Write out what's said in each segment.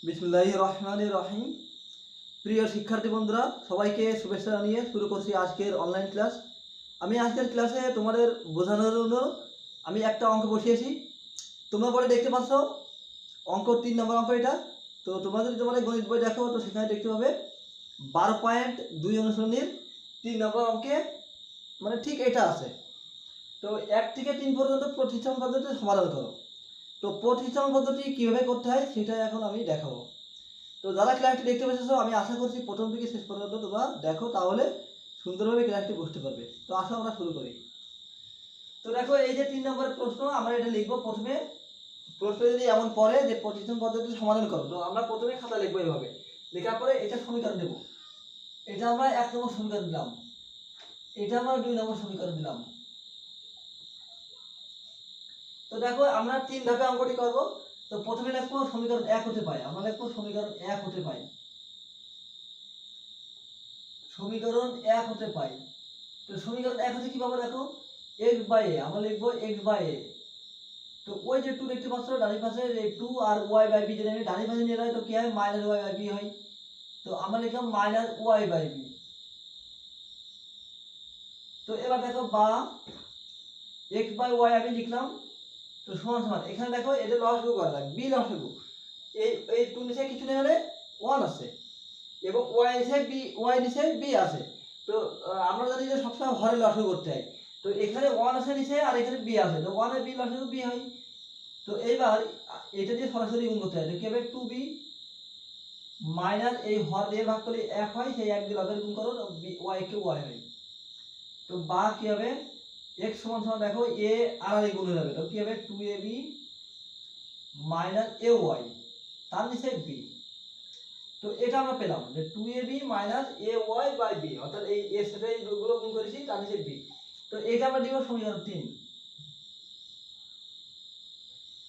বিসমিল্লাহির রহমানির রহিম। প্রিয় শিক্ষার্থী বন্ধুরা, সবাইকে শুভেচ্ছা জানিয়ে শুরু করছি আজকের অনলাইন ক্লাস। আমি আজকের ক্লাসে তোমাদের বোঝানোর জন্য আমি একটা অঙ্ক বসিয়েছি। তোমরা পরে দেখতে পাচ্ছ অঙ্ক 3 নম্বর অঙ্ক এটা। তো তোমাদের তোমাদের গণিত বই দেখো, তো সেখানে দেখতে পাবে 12.2 অনুশীলনীর 3 নম্বর অঙ্কে মানে ঠিক এটা আছে। তো 1 থেকে 3 পর্যন্ত প্রতিস্থাপন পদ্ধতি সমাধান করো। তো প্রতিস্থাপন পদ্ধতি কীভাবে করতে হয় সেটা এখন আমি দেখাবো। তো যারা ক্লাসটি দেখতে পেয়েছো, আমি আশা করছি প্রথম থেকে শেষ পর্যন্ত তোমরা দেখো, তাহলে সুন্দরভাবে ক্লাসটি বুঝতে পারবে। তো আসো আমরা শুরু করি। তো দেখো, এই যে 3 নম্বরের প্রশ্ন, আমরা এটা লিখবো। প্রথমে প্রশ্ন যদি এমন পড়ে যে প্রতিস্থাপন পদ্ধতি সমাধান করো, তো আমরা প্রথমে খাতা লিখবো এভাবে। লেখার পরে এটা সমীকরণ দেবো। এটা আমরা 1 নম্বর সমীকরণ দিলাম, এটা আমরা 2 নম্বর সমীকরণ দিলাম। তো দেখো, আমরা 3 ধাপে অঙ্কটি করবো। তো প্রথমে লিখবো সমীকরণ 1 হতে পাই, আমরা লিখবো সমীকরণ 1 হতে পাই, সমীকরণ 1 হতে পাই। তো সমীকরণ 1 হচ্ছে কি পাবো, দেখো x বাই a, আমরা লিখবো x বাই a। তো ওই যে 2 দেখতে পাচ্ছ ডান পাশে, এই 2 আর y বাই b যদি আমি ডান পাশে নিয়ে যাই তো কি হয়, মাইনাস y বাই b হয়। তো আমরা লিখলাম মাইনাস y বাই b। তো এবার দেখো, বা x বাই y আমি লিখলাম। তো সমান সমান, এখানে দেখো এটা লসাগু করা লাগে, b লসাগু। এই 2 নিচে কিছু নেই মানে 1 আছে, এবং y নিচে b আছে। তো আমরা জানি যে সবসময় হরে লসাগু করতে হয়। তো এখানে 1 আছে নিচে, আর এখানে b আছে, তো 1 এর b লসাগু b হয়। তো এইবার এটা দিয়ে সরাসরি গুণ করতে হয়, তো কি হবে 2b মাইনাস এই হর দিয়ে ভাগ করলে 1 হয়, সেই 1 দিয়ে লবের গুণ করো, y কে y হয়। তো বা কি হবে, x সমান সমান দেখো a আর গুণ হয়ে যাবে, তো কি হবে 2ab মাইনাস ay, তার নিচে b। তো এটা আমরা পেলাম যে 2ab minus ay by b, অর্থাৎ এই এর সাথে এই দুগুলো গুণ করেছি, তার নিচে b। তো এটা আমরা দিব সমীকরণ 3।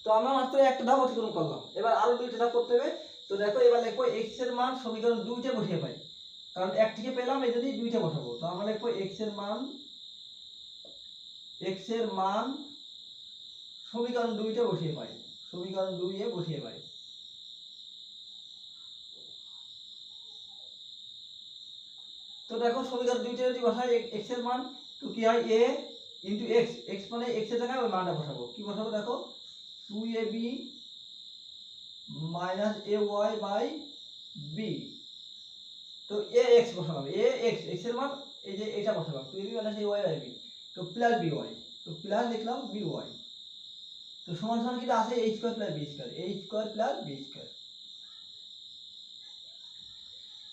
তো আমরা মাত্র একটা ধাপ অতিক্রম করলাম, এবার আরো 2টা ধাপ করতে হবে। তো দেখো, এবার লিখবো x এর মান সমীকরণ 2তে বসিয়ে পাই, কারণ 1 থেকে পেলাম, এই জন্য 2টা বসাবো। তো আমরা লিখবো x এর মান সমীকরণ 2তে বসিয়ে পাই, সমীকরণ 2 এ বসিয়ে পাই। তো দেখো, সমীকরণ 2তে যদি বসাই x এর মান, তো কি হয় a ইনটু x, x মানে x এর জায়গায় ওই মানটা বসাবো। কি বসাবো দেখো, 2ab minus ay by b। তো ax বসালাম, x এর মান এই যে এটা বসালাম, 2ab minus ay by b। তো প্লাস by, তো প্লাস লিখলাম by। তো সমান সমান কি আছে, a square plus b square, a square plus b square.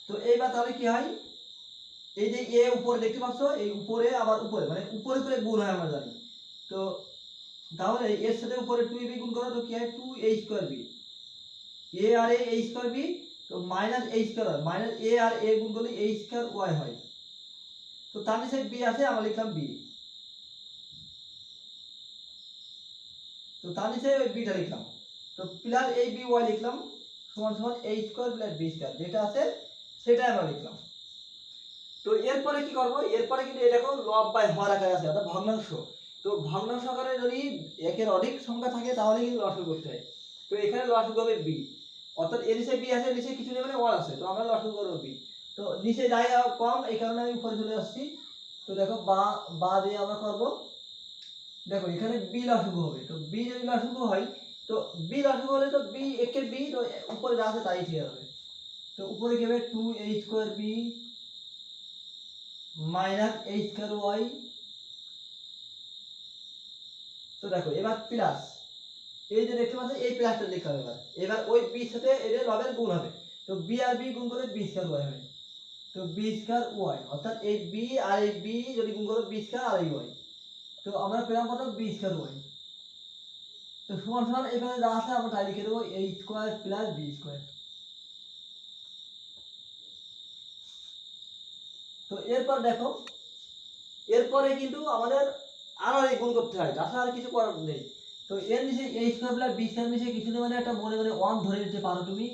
তো এইবার তাহলে কি হয়, এই যে a উপরে দেখতে পাচ্ছ, এই উপরে আবার উপরে মানে উপরে উপরে গুণ হয় আমরা জানি। তো তাহলে এর সাথে উপরে 2ab গুণ করো, তো কি হয় 2a স্কয়ার b, a আর a স্কয়ার b। তো minus a square, minus a আর a গুণ করলে a স্কয়ার y হয়। তো তার নিচে b আছে, আমরা লিখলাম b। তো তার নিচে ওই bটা লিখলাম, তো প্লাস এই by লিখলাম সমান সমান a square plus b square, যেটা আছে সেটাই আমরা লিখলাম। তো এরপরে কি করব, এরপরে কিন্তু এই দেখো লব বাই হর আকারে আছে, অর্থাৎ ভগ্নাংশ। তো ভগ্নাংশ আকারে যদি একের অধিক সংখ্যা থাকে তাহলে কিন্তু লসাগু করতে হয়। তো এখানে লসাগু হবে b, অর্থাৎ এর নিচে b আছে, নিচে কিছু নেই মানে 1 আছে, তো আমরা লসাগু করব b। তো নিচে জায়গা কম, এই কারণে আমি উপরে চলে আসছি। তো দেখো বা দিয়ে আমরা করব। দেখো এখানে b লসাগু হবে, তো b যদি লসাগু হয়, তো b লসাগু হলে তো b একে b, তো উপরে যা আছে তাই ঠিক হবে। তো উপরে কি হবে 2a square b minus a square y। তো দেখো এবার প্লাস, এই যে দেখতে পাচ্ছ এই প্লাসটা লিখতে হবে। এবার ওই b এর সাথে এর লবের গুণ হবে, তো b আর b গুণ করে b স্কয়ার y হবে। তো b স্কয়ার y, অর্থাৎ এই b আর এই b যদি গুণ করো b স্কয়ার আর এই y, তো আমরা পেলাম কত b স্কয়ার y। তো সমান সমান এখানে যা আছে আমরা তাই লিখে দেবো, a square plus b square. তো এরপর দেখো, এরপরে কিন্তু আমাদের আরো এই গুণ করতে হয়, তাছাড়া আর কিছু করার নেই। তো এর নিচে a square plus b square নিচে কিছু নেই মানে একটা মনে মনে 1 ধরে নিতে পারো তুমি,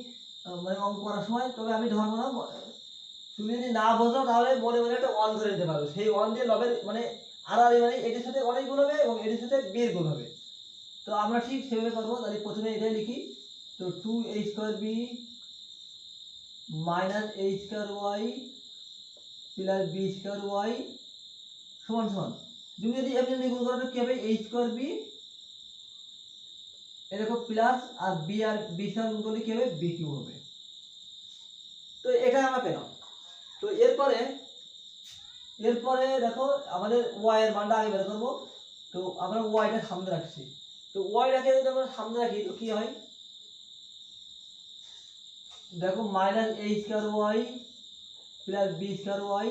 মানে অঙ্ক করার সময়। তবে আমি ধরবো না, তুমি যদি না বোঝো তাহলে মনে মনে একটা 1 ধরে নিতে পারো। সেই 1 দিয়ে লবের মানে আর মানে এটির সাথে অনেক গুণ হবে এবং এটির সাথে b এর গুণ হবে। তো আমরা ঠিক সেভাবে করবো। তাহলে প্রথমে এটাই লিখি, তো 2a square b minus A square Y plus B square Y সমান সমান, তুমি যদি এমনি গুণ করো কি হবে, এ স্কোয়ার বি এরকম প্লাস আর বি স্কোয়ার গুণ করলে কি হবে, বি কিউ হবে। তো এটা আমরা পেলাম। তো এরপরে দেখো আমাদের ওয়াই এর মানটা আগে বের করবো। তো আমরা ওয়াইটা সামনে রাখছি, তো ওয়াইটাকে যদি আমরা সামনে রাখি তো কি হয়, দেখো minus A square Y plus B square Y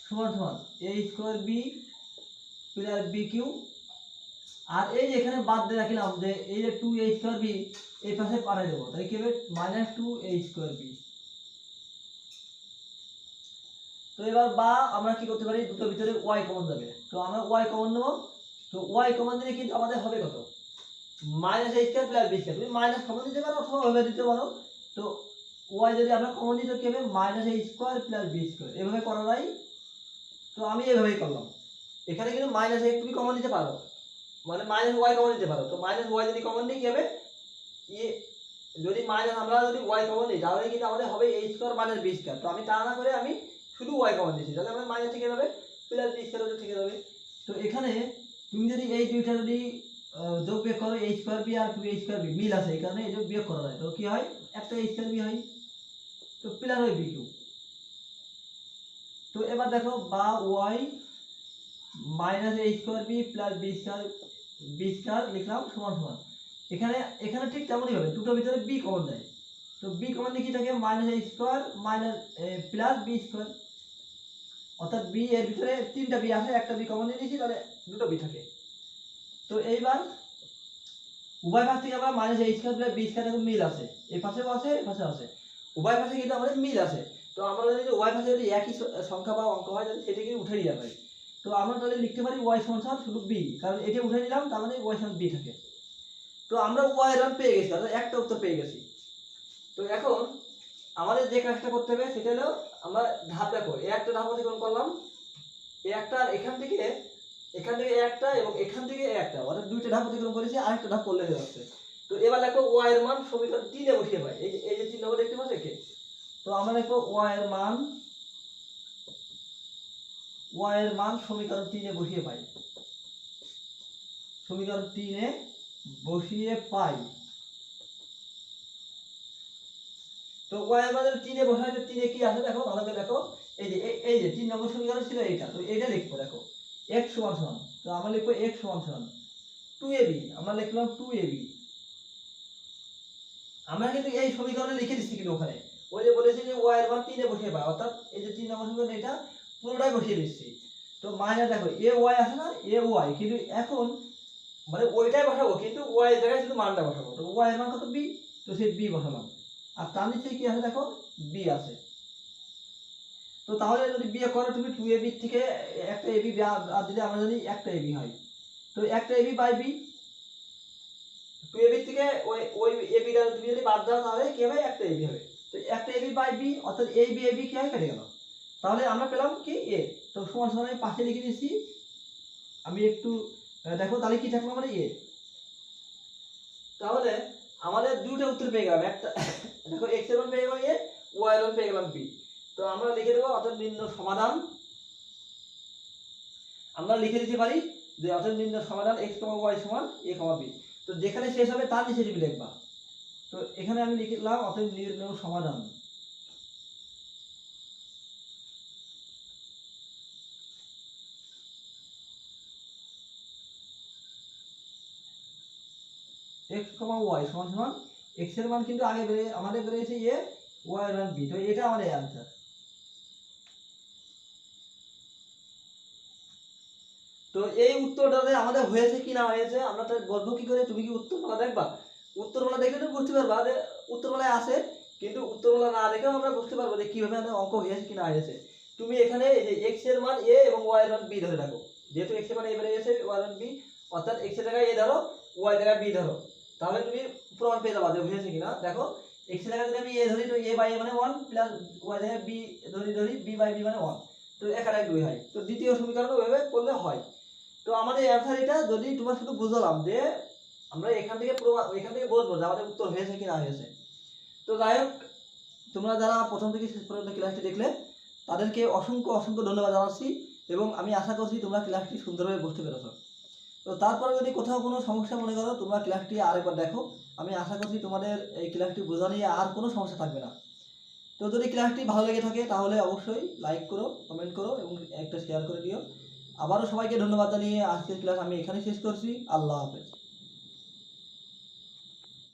সমান সমান A square B plus B Q. আর এই যে এখানে বাদ দিয়ে রাখলাম যে এই যে টু এ স্কোয়ার বি এই পাশে পাঠিয়ে দেবো, তাই কি হবে মাইনাস টু এ স্কোয়ার বি। তো এবার বা আমরা কি করতে পারি, দুটোর ভিতরে ওয়াই কমন যাবে, তো আমরা ওয়াই কমন নেবো। তো ওয়াই কমন দিলে কিন্তু আমাদের হবে কত, minus A square plus B square. তুমি মাইনাস কমন দিতে পারো অথবা ওভাবে দিতে পারো। তো ওয়াই যদি আমরা কমন দিই তো কি হবে, minus A square plus B square, এভাবে করা যায়। তো আমি এভাবেই করলাম। এখানে কিন্তু মাইনাস এ তুমি কমন দিতে পারো, মানে মাইনাস ওয়াই কমন দিতে পারো। তো মাইনাস ওয়াই যদি কমন নিই কি হবে, ইয়ে যদি মাইনাস আমরা যদি ওয়াই কমন নিই তাহলে কিন্তু আমাদের হবে A square minus B square. তো আমি তা না করে আমি শুধু ওয়াই কমন দিচ্ছি, তাহলে আমরা মাইনাস থেকে যাবে প্লাস বি স্কোয়ার থেকে যাবে। তো এখানে তুমি যদি এই দুইটা যদি যোগ বিয়োগ করো, এ স্কোয়ার বি আর টু এ স্কোয়ার বি মিল আছে, এই কারণে এই যোগ বিয়োগ করা যায়। তো কি হয়, একটা এ স্কোয়ার বি হয়, তো প্লাস হয় বি কিউ। তো এবার দেখো বা Y minus A square B plus B square লিখলাম সমান সমান, এখানে এখানে ঠিক তেমনই হবে, দুটোর ভিতরে বি কমন দেয়। তো বি কমন দিয়ে কি থাকে, minus A square minus plus B square, অর্থাৎ বি এর ভিতরে তিনটা বি আছে, একটা বি কমন দিয়ে দিয়েছি, তাহলে দুটো বি থাকে। তো এইবার উভয় পাশ থেকে আমরা minus A square plus B square meal আছে, এই পাশেও আছে এই পাশেও আছে, উভয় পাশে কিন্তু আমাদের মিল আছে। তো আমরা যদি উভয় পাশে যদি একই সংখ্যা বা অঙ্ক হয় তাহলে সেটাকে উঠে নিয়ে যাবে। তো আমরা তাহলে লিখতে পারি ওয়াই সমান শুধু বি, কারণ এটা উঠে নিলাম, তার মানে ওয়াই সমান বি থাকে। তো আমরা ওয়াই এর মান পেয়ে গেছি, অর্থাৎ একটা উত্তর পেয়ে গেছি। তো এখন আমাদের যে কাজটা করতে হবে সেটা হলো, আমরা ধাপ দেখো একটা ধাপ অতিক্রম করলাম, একটা এখান থেকে একটা এবং এখান থেকে একটা, অর্থাৎ দুইটা ধাপ অতিক্রম করেছি, আরেকটা ধাপ করলে হয়ে যাচ্ছে। তো এবার দেখো ওয়াই এর মান সমীকরণ 3 এ বসিয়ে পাই, এই যে 3 নম্বর দেখতে পাচ্ছ একে। তো আমরা দেখো ওয়াই এর মান সমীকরণ 3 এ বসিয়ে পাই, সমীকরণ 3 এ বসিয়ে পাই। তো ওয়াই এর মান 3 এ বসাইলে 3 এ কি আছে দেখো ভালো করে দেখো, এই যে 3 নম্বর সমীকরণ ছিল এইটা, তো এটা লিখবো দেখো x সমান সমান, তো আমরা লিখবো x সমান সমান 2ab, আমরা লিখলাম 2ab। আমরা কিন্তু এই সমীকরণে লিখে দিচ্ছি কিন্তু ওখানে ওই যে বলেছি যে y এর মান 3 এ বসিয়ে পাই, অর্থাৎ এই যে 3 নম্বর সমীকরণ এটা পুরোটাই বসিয়ে দিচ্ছি। তো মাইনাস দেখো a y আছে না, a y, কিন্তু এখন মানে ওইটাই বসাবো কিন্তু y এর জায়গায় শুধু মানটা বসাবো। তো y এর মান কত b, তো সেই b বসালাম, আর তার নিচে কি আছে দেখো b আছে। তো তাহলে যদি বিয়োগ করো তুমি 2ab থেকে একটা ab বাদ দিলে আমরা জানি একটা ab হয়, তো একটা ab বাই b, 2ab থেকে ওই ওই ab টা তুমি যদি বাদ দাও তাহলে কি হবে, একটা ab হবে। তো একটা ab বাই b, অর্থাৎ ab ab কি হয়, কেটে গেল, তাহলে আমরা পেলাম কি a। তো সমান সমান আমি পাশে লিখে দিয়েছি, আমি একটু দেখো তাহলে কি থাকলো আমাদের a। তাহলে আমাদের দুটো উত্তর পেয়ে গেলাম, একটা দেখো x এর মান পেয়ে গেলাম a, y এর মান পেয়ে গেলাম b। তো আমরা লিখে দেবো অর্থাৎ নির্ণয় সমাধান, আমরা লিখে দিতে পারি যে অর্থাৎ নির্ণয় সমাধান x, y সমান a, b। তো যেখানে শেষ হবে তার নিচে তুমি লিখবা। তো এখানে আমি লিখলাম অতএব নির্ণয় সমাধান, x, y সমান সমান x এর মান কিন্তু আগে আমাদের বেরিয়েছে a, y এর মান b, তো এটা আমাদের অ্যানসার। তো এই উত্তরটাতে আমাদের হয়েছে কি না হয়েছে আমরা তো বলবো কি করে, তুমি কি উত্তরমালা দেখবা, উত্তরমালা দেখলে তুমি বুঝতে পারবা যে উত্তরমালায় আছে, কিন্তু উত্তরমালা না দেখেও আমরা বুঝতে পারবো যে কিভাবে আমাদের অঙ্ক হয়েছে কি না হয়েছে। তুমি এখানে এই যে x এর মান a এবং y এর মান b ধরে রাখো, যেহেতু x এর মান a বেড়ে গেছে y এর মান b, অর্থাৎ x এর জায়গায় a ধরো y এর জায়গায় b ধরো, তাহলে তুমি প্রমাণ পেয়ে যাবা যে হয়েছে কিনা। দেখো x এর জায়গায় যদি আমি a ধরি তো a বাই a মানে 1 প্লাস y এর জায়গায় b ধরি b বাই b মানে 1, তো এখানে 2 হয়। তো দ্বিতীয় সমীকরণ ওইভাবে করলে হয়। তো আমাদের অ্যান্সার এটা, যদি তোমার শুধু বুঝলাম যে আমরা এখান থেকে বলবো যে আমাদের উত্তর হয়েছে কি না হয়েছে। তো যাই হোক তোমরা যারা প্রথম থেকে শেষ পর্যন্ত ক্লাসটি দেখলে তাদেরকে অসংখ্য অসংখ্য ধন্যবাদ জানাচ্ছি এবং আমি আশা করছি তোমরা ক্লাসটি সুন্দরভাবে বুঝতে পেরেছো। তো তারপরে যদি কোথাও কোনো সমস্যা মনে করো তোমরা ক্লাসটি আরেকবার দেখো, আমি আশা করছি তোমাদের এই ক্লাসটি বোঝা নিয়ে আর কোনো সমস্যা থাকবে না। তো যদি ক্লাসটি ভালো লেগে থাকে তাহলে অবশ্যই লাইক করো, কমেন্ট করো এবং একটা শেয়ার করে দিও। আবারও সবাইকে ধন্যবাদ জানিয়ে আজকের ক্লাস আমি এখানে শেষ করছি। আল্লাহ হাফেজ।